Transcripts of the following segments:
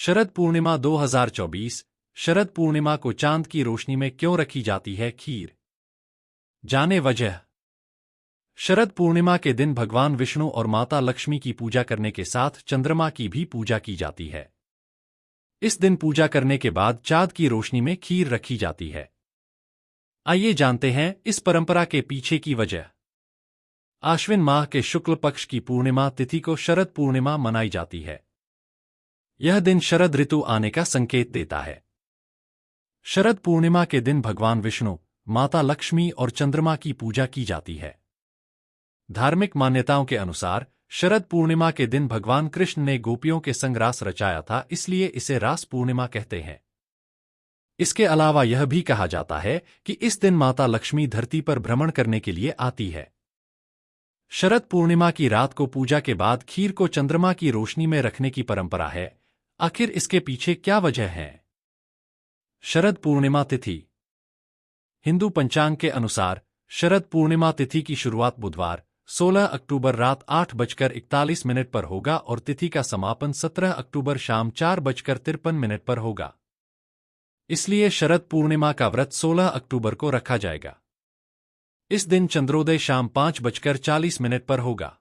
शरद पूर्णिमा 2024। शरद पूर्णिमा को चांद की रोशनी में क्यों रखी जाती है खीर? जाने वजह। शरद पूर्णिमा के दिन भगवान विष्णु और माता लक्ष्मी की पूजा करने के साथ चंद्रमा की भी पूजा की जाती है। इस दिन पूजा करने के बाद चांद की रोशनी में खीर रखी जाती है। आइए जानते हैं इस परंपरा के पीछे की वजह। आश्विन माह के शुक्ल पक्ष की पूर्णिमा तिथि को शरद पूर्णिमा मनाई जाती है। यह दिन शरद ऋतु आने का संकेत देता है। शरद पूर्णिमा के दिन भगवान विष्णु, माता लक्ष्मी और चंद्रमा की पूजा की जाती है। धार्मिक मान्यताओं के अनुसार शरद पूर्णिमा के दिन भगवान कृष्ण ने गोपियों के संग रास रचाया था, इसलिए इसे रास पूर्णिमा कहते हैं। इसके अलावा यह भी कहा जाता है कि इस दिन माता लक्ष्मी धरती पर भ्रमण करने के लिए आती है। शरद पूर्णिमा की रात को पूजा के बाद खीर को चंद्रमा की रोशनी में रखने की परंपरा है। आखिर इसके पीछे क्या वजह है? शरद पूर्णिमा तिथि। हिंदू पंचांग के अनुसार शरद पूर्णिमा तिथि की शुरुआत बुधवार 16 अक्टूबर रात 8:41 पर होगा और तिथि का समापन 17 अक्टूबर शाम 4:53 पर होगा। इसलिए शरद पूर्णिमा का व्रत 16 अक्टूबर को रखा जाएगा। इस दिन चंद्रोदय शाम 5:40 पर होगा।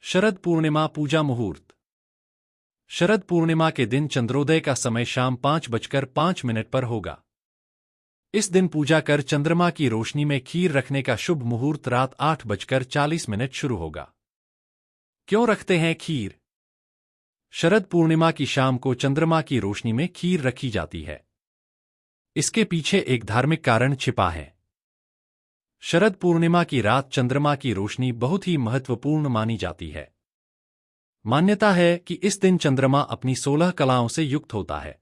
शरद पूर्णिमा पूजा मुहूर्त। शरद पूर्णिमा के दिन चंद्रोदय का समय शाम 5:05 पर होगा। इस दिन पूजा कर चंद्रमा की रोशनी में खीर रखने का शुभ मुहूर्त रात 8:40 शुरू होगा। क्यों रखते हैं खीर? शरद पूर्णिमा की शाम को चंद्रमा की रोशनी में खीर रखी जाती है। इसके पीछे एक धार्मिक कारण छिपा है। शरद पूर्णिमा की रात चंद्रमा की रोशनी बहुत ही महत्वपूर्ण मानी जाती है। मान्यता है कि इस दिन चंद्रमा अपनी 16 कलाओं से युक्त होता है,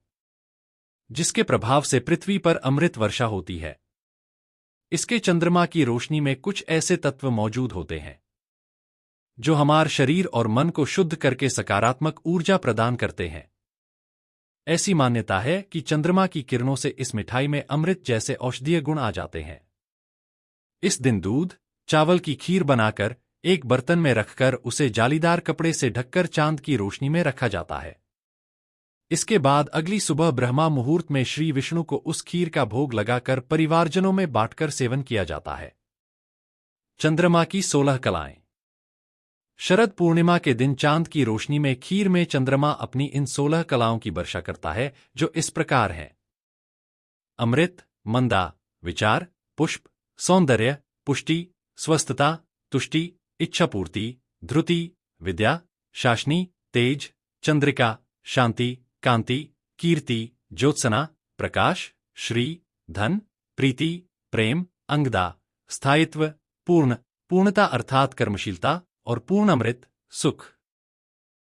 जिसके प्रभाव से पृथ्वी पर अमृत वर्षा होती है। इसके चंद्रमा की रोशनी में कुछ ऐसे तत्व मौजूद होते हैं जो हमारे शरीर और मन को शुद्ध करके सकारात्मक ऊर्जा प्रदान करते हैं। ऐसी मान्यता है कि चंद्रमा की किरणों से इस मिठाई में अमृत जैसे औषधीय गुण आ जाते हैं। इस दिन दूध, चावल की खीर बनाकर एक बर्तन में रखकर उसे जालीदार कपड़े से ढककर चांद की रोशनी में रखा जाता है। इसके बाद अगली सुबह ब्रह्मा मुहूर्त में श्री विष्णु को उस खीर का भोग लगाकर परिवारजनों में बांटकर सेवन किया जाता है। चंद्रमा की 16 कलाएं। शरद पूर्णिमा के दिन चांद की रोशनी में खीर में चंद्रमा अपनी इन 16 कलाओं की वर्षा करता है, जो इस प्रकार हैं: अमृत, मंदा, विचार, पुष्प, सौंदर्य, पुष्टि, स्वस्थता, तुष्टि, इच्छापूर्ति, धृति, विद्या, शासनी, तेज, चंद्रिका, शांति, कांति, कीर्ति, ज्योत्सना, प्रकाश, श्री, धन, प्रीति, प्रेम, अंगदा, स्थायित्व, पूर्णता अर्थात कर्मशीलता और पूर्ण अमृत, सुख।